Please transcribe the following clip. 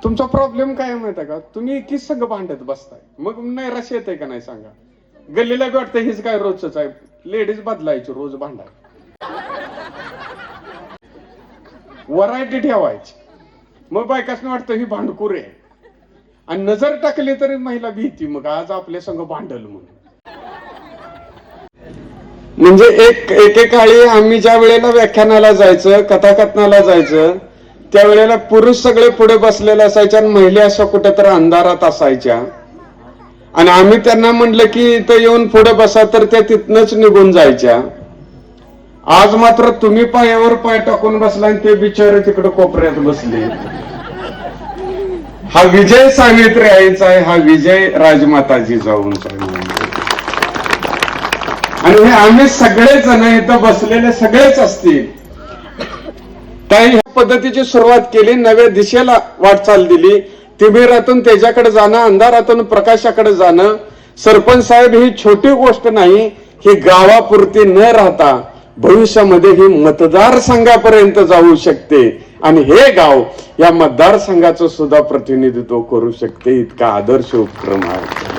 तुमचा प्रॉब्लेम काय माहिती का, तुम्ही एकीच संघ भांडत बसताय, मग नैराश्य येते का नाही सांगा. गल्लीला बी वाटतं हेच काय रोजच आहे, लेडीज बदलायची रोज भांडाय, व्हरायटी ठेवायची. मग बायकासने वाटतं ही भांडकुर आहे, आणि नजर टाकली तरी महिला भीती, मग आज आपल्या संघ भांडल म्हणून. म्हणजे एकेकाळी आम्ही ज्या वेळेला व्याख्यानाला जायचं, कथाकथनाला जायचं, त्यावेळेला पुरुष सगळे पुढे बसलेले असायचे आणि महिला अशा कुठेतर अंधारात असायच्या, आणि आम्ही त्यांना म्हटलं की इथं येऊन पुढे बसा तर त्या तिथनच निघून जायच्या. आज मात्र तुम्ही पायावर पाय टाकून बसला आणि ते बिचारे तिकडे कोपऱ्यात बसले. हा विजय सावित्री आईचा आहे, हा विजय राजमाता जिजाऊंचा आहे. आणि हे आम्ही सगळेजण इथं बसलेले सगळेच असतील. काही ह्या पद्धतीची सुरुवात केली, नव्या दिशेला वाटचाल दिली. तिमिरातून त्याच्याकडे जाणं, अंधारातून प्रकाशाकडे जाणं. सरपंच साहेब ही छोटी गोष्ट नाही, ही गावापुरती न राहता भविष्यामध्ये ही मतदारसंघापर्यंत जाऊ शकते, आणि हे गाव या मतदारसंघाचं सुद्धा प्रतिनिधित्व करू शकते. इतका आदर्श उपक्रम आहे.